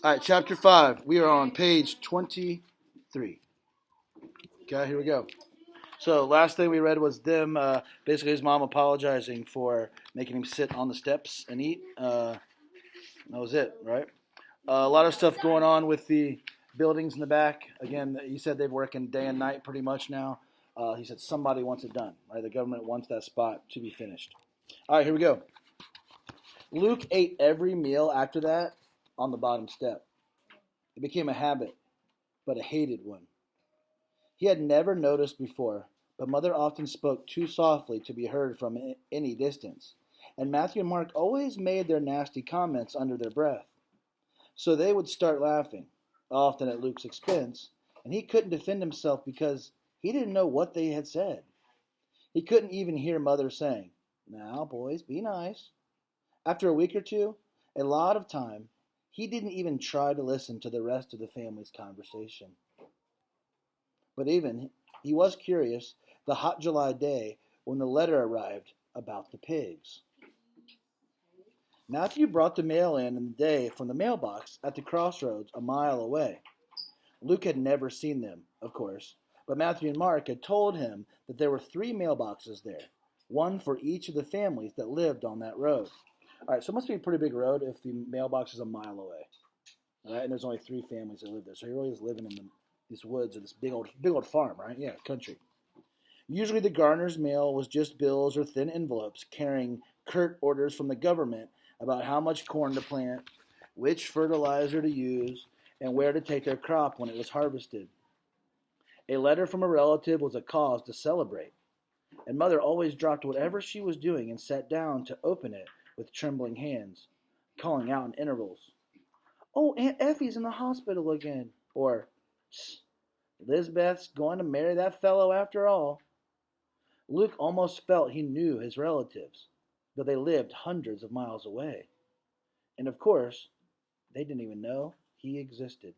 All right, chapter 5. We are on page 23. Okay, here we go. So, last thing we read was them, basically his mom apologizing for making him sit on the steps and eat. That was it, right? A lot of stuff going on with the buildings in the back. Again, he said they're working day and night pretty much now. He said somebody wants it done, right? The government wants that spot to be finished. All right, here we go. Luke ate every meal after that on the bottom step. It became a habit, but a hated one. He had never noticed before, but Mother often spoke too softly to be heard from any distance, and Matthew and Mark always made their nasty comments under their breath. So they would start laughing, often at Luke's expense, and he couldn't defend himself because he didn't know what they had said. He couldn't even hear Mother saying, "Now, boys, be nice." After a week or two, a lot of time, he didn't even try to listen to the rest of the family's conversation. But even he was curious the hot July day when the letter arrived about the pigs. Matthew brought the mail in the day from the mailbox at the crossroads a mile away. Luke had never seen them, of course, but Matthew and Mark had told him that there were 3 mailboxes there, one for each of the families that lived on that road. All right, so it must be a pretty big road if the mailbox is a mile away. All right, and there's only 3 families that live there, so he really is living in these woods or this big old farm, right? Yeah, country. Usually the gardener's mail was just bills or thin envelopes carrying curt orders from the government about how much corn to plant, which fertilizer to use, and where to take their crop when it was harvested. A letter from a relative was a cause to celebrate, and Mother always dropped whatever she was doing and sat down to open it with trembling hands, calling out in intervals, "Oh, Aunt Effie's in the hospital again," or "Lizbeth's going to marry that fellow after all." Luke almost felt he knew his relatives, though they lived hundreds of miles away. And of course, they didn't even know he existed.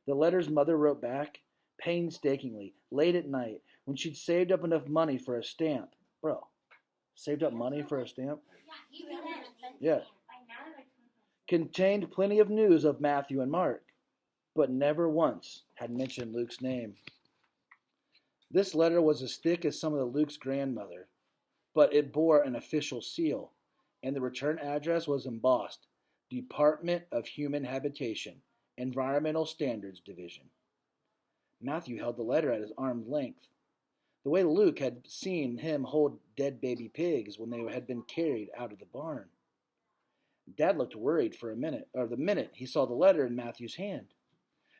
The letters Mother wrote back, painstakingly, late at night, when she'd saved up enough money for a stamp. Bro, saved up money for a stamp? Yeah. Contained plenty of news of Matthew and Mark, but never once had mentioned Luke's name. This letter was as thick as some of Luke's grandmother, but it bore an official seal, and the return address was embossed, Department of Human Habitation, Environmental Standards Division. Matthew held the letter at his arm's length, the way Luke had seen him hold dead baby pigs when they had been carried out of the barn. Dad looked worried for the minute he saw the letter in Matthew's hand.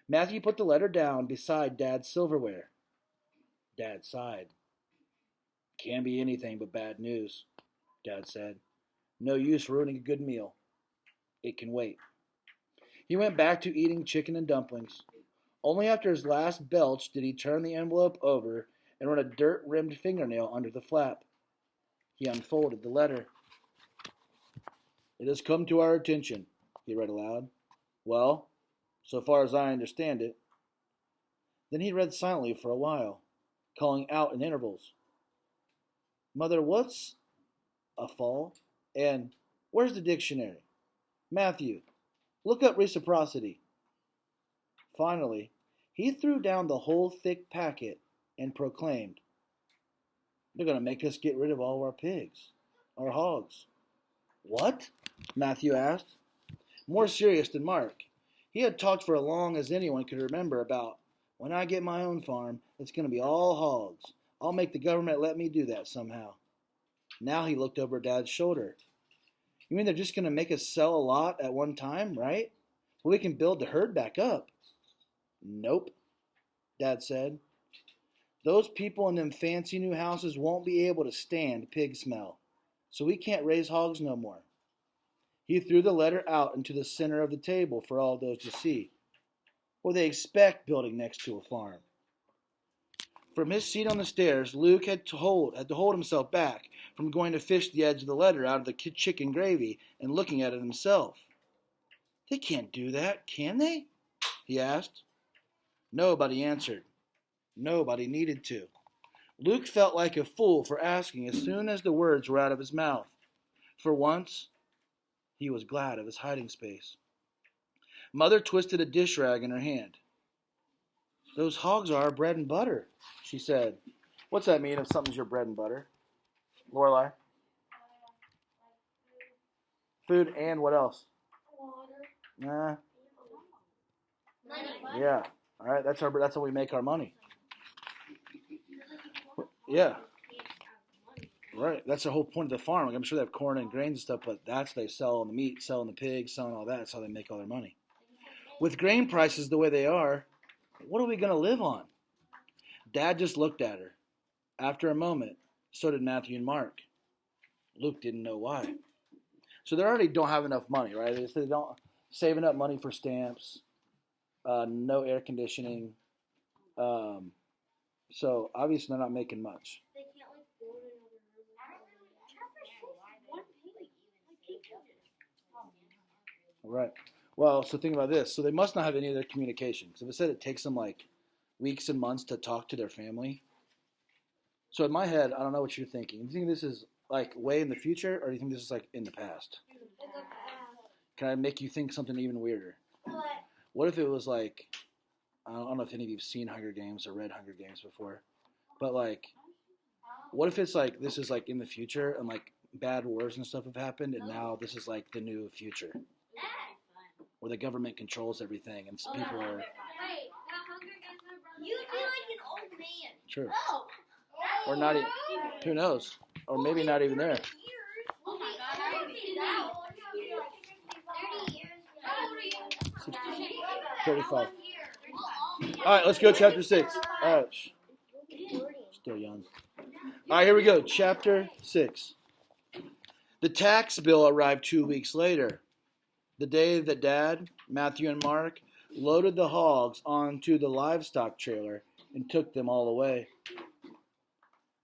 Matthew put the letter down beside Dad's silverware. Dad sighed. "Can't be anything but bad news," Dad said. "No use ruining a good meal. It can wait." He went back to eating chicken and dumplings. Only after his last belch did he turn the envelope over and run a dirt-rimmed fingernail under the flap. He unfolded the letter. "It has come to our attention," he read aloud. "Well, so far as I understand it." Then he read silently for a while, calling out in intervals, "Mother, what's a fall? And where's the dictionary? Matthew, look up reciprocity." Finally, he threw down the whole thick packet and proclaimed, "They're going to make us get rid of all our pigs, our hogs." "What?" Matthew asked, more serious than Mark. He had talked for as long as anyone could remember about, "When I get my own farm, it's going to be all hogs. I'll make the government let me do that somehow." Now he looked over Dad's shoulder. "You mean they're just going to make us sell a lot at one time, right? Well, we can build the herd back up." "Nope," Dad said. "Those people in them fancy new houses won't be able to stand pig smell, so we can't raise hogs no more." He threw the letter out into the center of the table for all those to see. What they expect building next to a farm. From his seat on the stairs, Luke had to hold himself back from going to fish the edge of the letter out of the chicken gravy and looking at it himself. "They can't do that, can they?" he asked. Nobody answered. Nobody needed to. Luke felt like a fool for asking as soon as the words were out of his mouth. For once, he was glad of his hiding space. Mother twisted a dish rag in her hand. Those hogs are our bread and butter, she said. What's that mean if something's your bread and butter? Lorelai? Food and what else? Nah. Yeah. All right. That's how we make our money. Yeah. Right. That's the whole point of the farm. Like, I'm sure they have corn and grains and stuff, but that's they sell the meat, selling the pigs, selling all that. That's how they make all their money. With grain prices the way they are, what are we going to live on? Dad just looked at her. After a moment, so did Matthew and Mark. Luke didn't know why. So they already don't have enough money, right? They don't saving up money for stamps, no air conditioning. So obviously they're not making much. Right. Well, so think about this. So they must not have any other communication. Because if it said it takes them like weeks and months to talk to their family. So in my head, I don't know what you're thinking. Do you think this is like way in the future, or do you think this is like in the past? Can I make you think something even weirder? What if it was like, I don't know if any of you've seen Hunger Games or read Hunger Games before, but like, what if it's like this is like in the future and like bad wars and stuff have happened, and now this is like the new future, where the government controls everything and people are. You'd be like an old man. True. Or not even. Who knows? Or maybe not even there. Oh my God, I haven't seen that. 30 years. How old are you? 35. All right, let's go chapter 6. All right. Still young. All right, here we go. Chapter 6. The tax bill arrived 2 weeks later. The day that Dad, Matthew, and Mark loaded the hogs onto the livestock trailer and took them all away.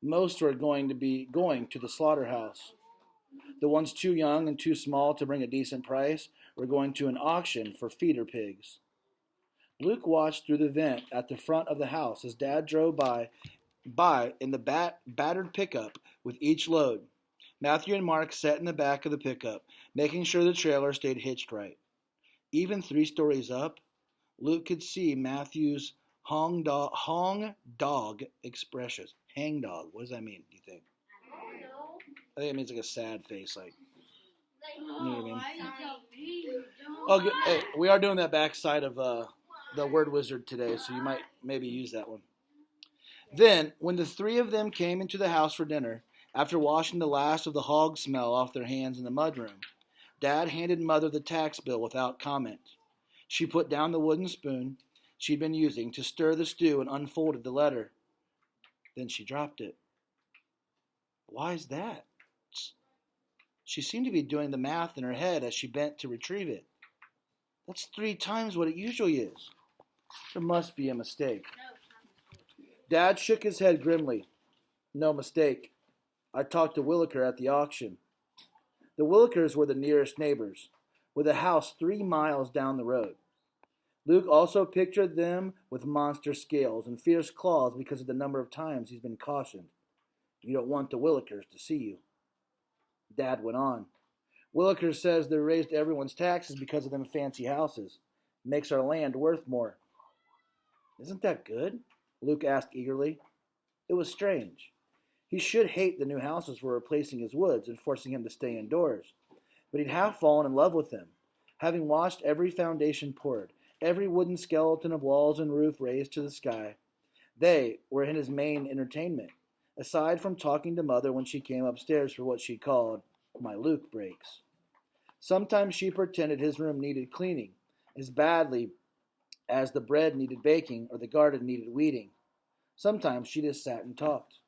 Most were going to the slaughterhouse. The ones too young and too small to bring a decent price were going to an auction for feeder pigs. Luke watched through the vent at the front of the house as Dad drove by in the battered pickup with each load. Matthew and Mark sat in the back of the pickup, making sure the trailer stayed hitched right. Even 3 stories up, Luke could see Matthew's hong dog expressions. Hang dog. What does that mean, do you think? I think it means like a sad face, like. You know what I mean? Oh, hey, we are doing that backside of the word wizard today, so you might maybe use that one. Then, when the 3 of them came into the house for dinner, after washing the last of the hog smell off their hands in the mudroom, Dad handed Mother the tax bill without comment. She put down the wooden spoon she'd been using to stir the stew and unfolded the letter. Then she dropped it. Why is that? She seemed to be doing the math in her head as she bent to retrieve it. That's 3 times what it usually is. There must be a mistake. Dad shook his head grimly. No mistake. I talked to Williker at the auction. The Willikers were the nearest neighbors, with a house 3 miles down the road. Luke also pictured them with monster scales and fierce claws because of the number of times he's been cautioned. You don't want the Willikers to see you. Dad went on. Williker says they raised everyone's taxes because of them fancy houses. Makes our land worth more. Isn't that good? Luke asked eagerly. It was strange. He should hate the new houses for replacing his woods and forcing him to stay indoors. But he'd half fallen in love with them, having watched every foundation poured, every wooden skeleton of walls and roof raised to the sky. They were in his main entertainment, aside from talking to Mother when she came upstairs for what she called my Luke breaks. Sometimes she pretended his room needed cleaning as badly as the bread needed baking or the garden needed weeding. Sometimes she just sat and talked.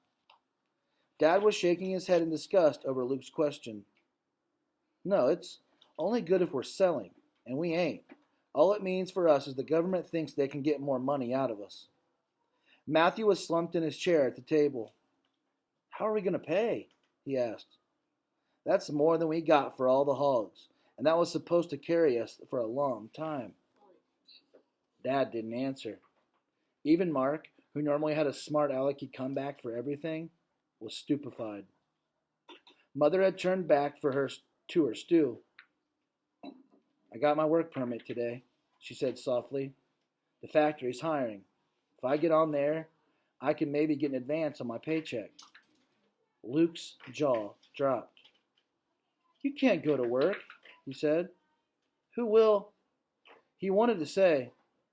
Dad was shaking his head in disgust over Luke's question. No, it's only good if we're selling, and we ain't. All it means for us is the government thinks they can get more money out of us. Matthew was slumped in his chair at the table. How are we going to pay? He asked. That's more than we got for all the hogs, and that was supposed to carry us for a long time. Dad didn't answer. Even Mark, who normally had a smart alecky comeback for everything, was stupefied. Mother had turned back to her stew. I got my work permit today. she said softly. The factory's hiring. If I get on there, I can maybe get an advance on my paycheck. Luke's jaw dropped. You can't go to work, he said. Who will? He wanted to say,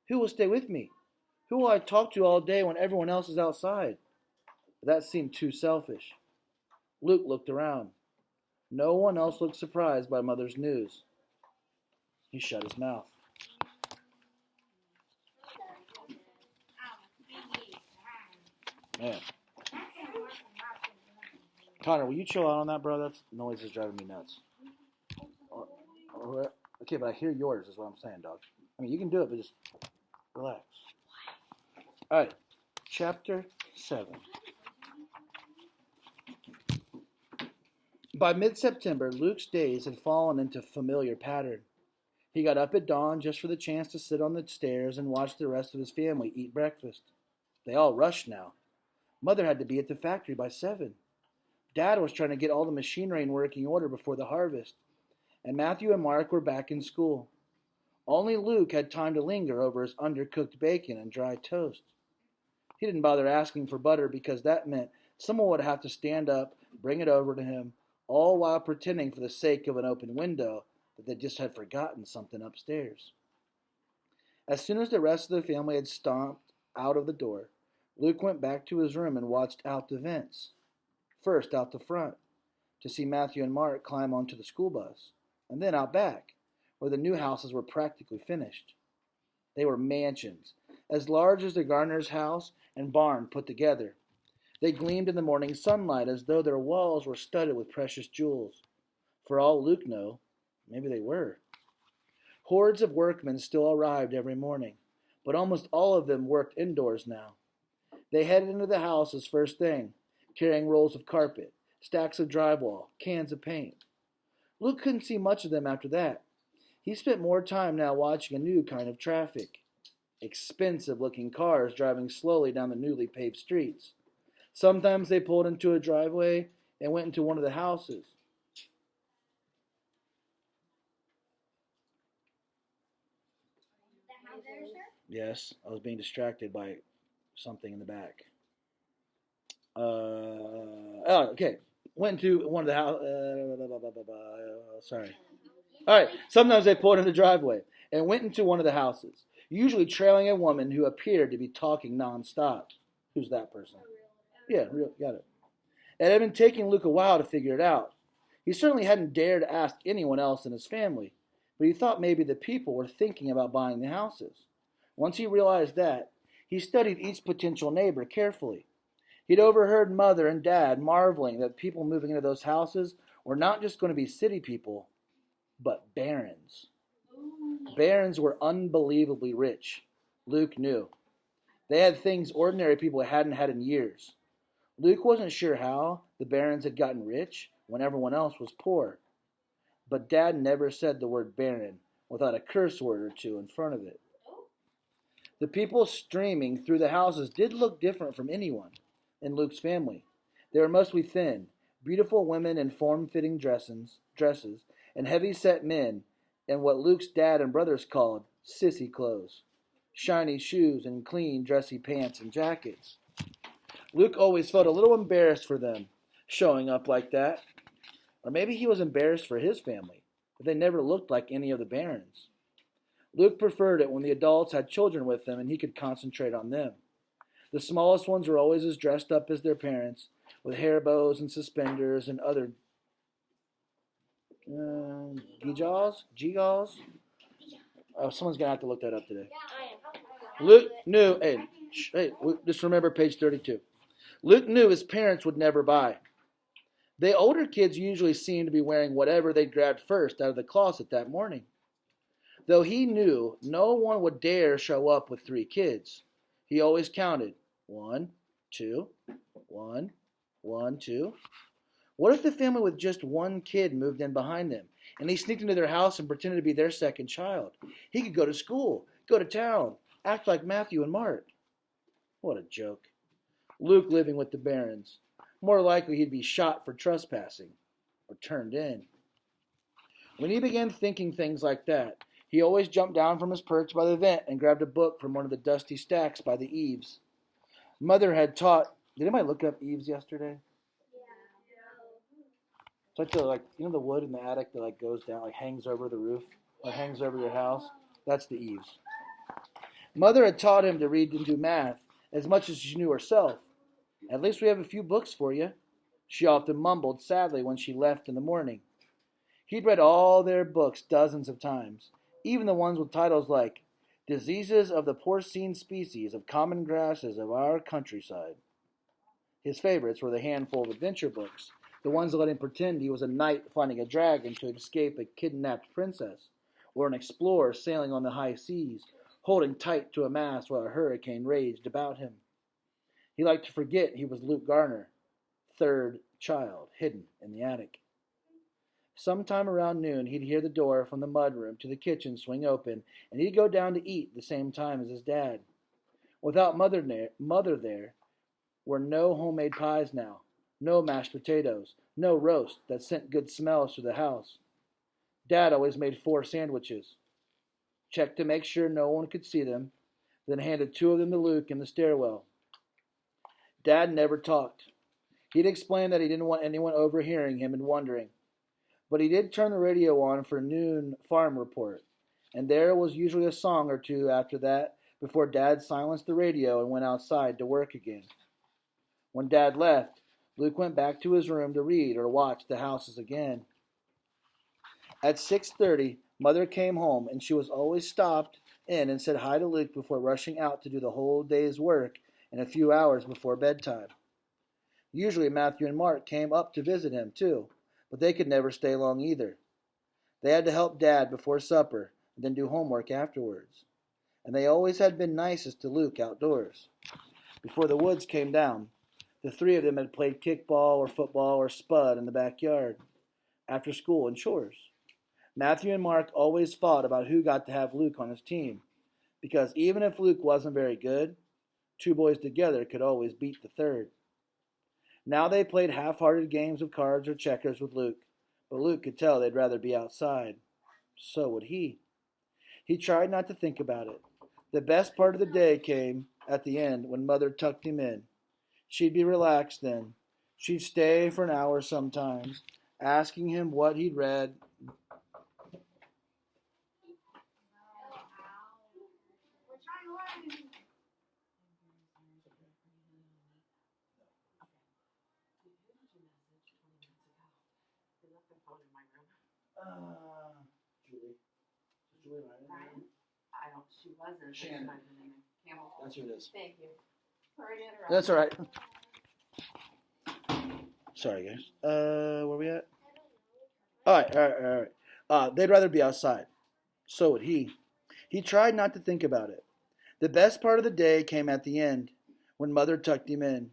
who will stay with me? Who will I talk to all day when everyone else is outside? But that seemed too selfish. Luke looked around. No one else looked surprised by Mother's news. He shut his mouth. Man. Connor, will you chill out on that, bro? That noise is driving me nuts. Okay, but I hear yours is what I'm saying, dog. I mean, you can do it, but just relax. All right, chapter 7. By mid-September, Luke's days had fallen into familiar pattern. He got up at dawn just for the chance to sit on the stairs and watch the rest of his family eat breakfast. They all rushed now. Mother had to be at the factory by 7. Dad was trying to get all the machinery in working order before the harvest, and Matthew and Mark were back in school. Only Luke had time to linger over his undercooked bacon and dry toast. He didn't bother asking for butter because that meant someone would have to stand up, bring it over to him, all while pretending for the sake of an open window that they just had forgotten something upstairs. As soon as the rest of the family had stomped out of the door, Luke went back to his room and watched out the vents. First out the front, to see Matthew and Mark climb onto the school bus, and then out back, where the new houses were practically finished. They were mansions, as large as the Garner's house and barn put together. They gleamed in the morning sunlight as though their walls were studded with precious jewels. For all Luke knew, maybe they were. Hordes of workmen still arrived every morning, but almost all of them worked indoors now. They headed into the houses first thing, carrying rolls of carpet, stacks of drywall, cans of paint. Luke couldn't see much of them after that. He spent more time now watching a new kind of traffic. Expensive-looking cars driving slowly down the newly paved streets. Sometimes they pulled into a driveway and went into one of the houses. Yes, I was being distracted by something in the back. Okay. Went to one of the house. Sorry. All right. Sometimes they pulled in the driveway and went into one of the houses, usually trailing a woman who appeared to be talking nonstop. Who's that person? Yeah, got it. It had been taking Luke a while to figure it out. He certainly hadn't dared to ask anyone else in his family, but he thought maybe the people were thinking about buying the houses. Once he realized that, he studied each potential neighbor carefully. He'd overheard Mother and Dad marveling that people moving into those houses were not just going to be city people, but barons. Barons were unbelievably rich. Luke knew. They had things ordinary people hadn't had in years. Luke wasn't sure how the barons had gotten rich when everyone else was poor. But Dad never said the word baron without a curse word or two in front of it. The people streaming through the houses did look different from anyone in Luke's family. They were mostly thin, beautiful women in form-fitting dresses, and heavy-set men in what Luke's dad and brothers called sissy clothes, shiny shoes and clean, dressy pants and jackets. Luke always felt a little embarrassed for them, showing up like that. Or maybe he was embarrassed for his family, but they never looked like any of the barons. Luke preferred it when the adults had children with them and he could concentrate on them. The smallest ones were always as dressed up as their parents, with hair bows and suspenders and other gewgaws? Oh, someone's going to have to look that up today. Luke knew, just remember page 32. Luke knew his parents would never buy. The older kids usually seemed to be wearing whatever they grabbed first out of the closet that morning. Though he knew no one would dare show up with 3 kids, he always counted 1, 2, 1, 1, 2. What if the family with just 1 kid moved in behind them, and he sneaked into their house and pretended to be their second child? He could go to school, go to town, act like Matthew and Mark. What a joke. Luke living with the barons. More likely he'd be shot for trespassing or turned in. When he began thinking things like that, He always jumped down from his perch by the vent and grabbed a book from one of the dusty stacks by the eaves. Mother had taught. Did anybody look up eaves yesterday? It's like the wood in the attic that like goes down, like hangs over the roof, or hangs over your house. That's the eaves. Mother had taught him to read and do math as much as she knew herself. At least we have a few books for you, she often mumbled sadly when she left in the morning. He'd read all their books dozens of times, even the ones with titles like Diseases of the Porcine Species of Common Grasses of Our Countryside. His favorites were the handful of adventure books, the ones that let him pretend he was a knight finding a dragon to escape a kidnapped princess, or an explorer sailing on the high seas, holding tight to a mast while a hurricane raged about him. He liked to forget he was Luke Garner, third child, hidden in the attic. Sometime around noon, he'd hear the door from the mudroom to the kitchen swing open, and he'd go down to eat the same time as his dad. Without mother there were no homemade pies now, no mashed potatoes, no roast that sent good smells through the house. Dad always made 4 sandwiches, checked to make sure no one could see them, then handed 2 of them to Luke in the stairwell. Dad never talked. He'd explain that he didn't want anyone overhearing him and wondering. But he did turn the radio on for noon farm report, and there was usually a song or two after that before Dad silenced the radio and went outside to work again. When Dad left, Luke went back to his room to read or watch the houses again. At 6:30, Mother came home, and she was always stopped in and said hi to Luke before rushing out to do the whole day's work in a few hours before bedtime. Usually Matthew and Mark came up to visit him, too, but they could never stay long either. They had to help Dad before supper and then do homework afterwards. And they always had been nicest to Luke outdoors. Before the woods came down, the 3 of them had played kickball or football or spud in the backyard, after school and chores. Matthew and Mark always fought about who got to have Luke on his team, because even if Luke wasn't very good, 2 boys together could always beat the third. Now they played half-hearted games of cards or checkers with Luke, but Luke could tell they'd rather be outside. So would he. He tried not to think about it. The best part of the day came at the end when Mother tucked him in. She'd be relaxed then. She'd stay for an hour sometimes, asking him what he'd read. Julie. Ryan? She wasn't. Shannon. Campbell. That's who it is. Thank you. Sorry to interrupt. That's all right. Sorry, guys. Where we at? All right. They'd rather be outside. So would he. He tried not to think about it. The best part of the day came at the end, when Mother tucked him in.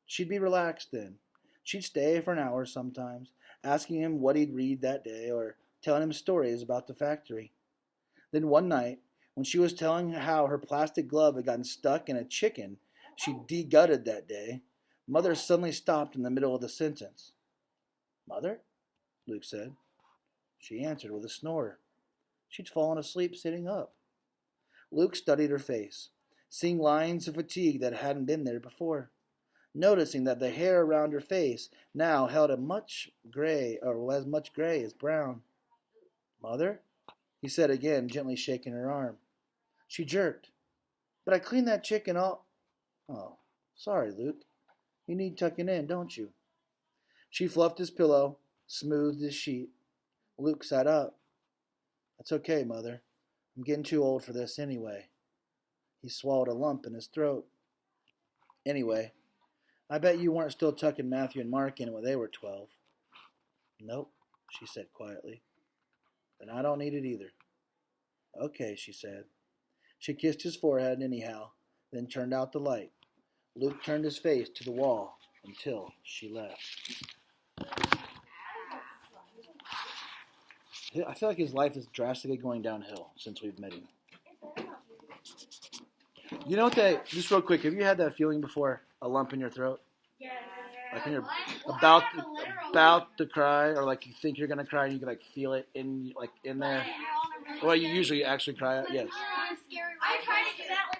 She'd be relaxed then. She'd stay for an hour sometimes, asking him what he'd read that day or telling him stories about the factory. Then one night, when she was telling how her plastic glove had gotten stuck in a chicken she'd de-gutted that day, Mother suddenly stopped in the middle of the sentence. "Mother?" Luke said. She answered with a snore. She'd fallen asleep sitting up. Luke studied her face, seeing lines of fatigue that hadn't been there before, noticing that the hair around her face now held as much gray as brown. "Mother?" he said again, gently shaking her arm. She jerked. "But I cleaned that chicken all..." "Oh, sorry, Luke. You need tucking in, don't you?" She fluffed his pillow, smoothed his sheet. Luke sat up. "That's okay, Mother. I'm getting too old for this anyway." He swallowed a lump in his throat. "Anyway, I bet you weren't still tucking Matthew and Mark in when they were 12. "Nope," she said quietly. "Then I don't need it either." "Okay," she said. She kissed his forehead anyhow, then turned out the light. Luke turned his face to the wall until she left. I feel like his life is drastically going downhill since we've met him. You know what just real quick, have you had that feeling before? A lump in your throat? Yes. Like when you're about to cry, or like you think you're gonna cry and you can like feel it in there. Well, you usually actually cry out. Yes. I tried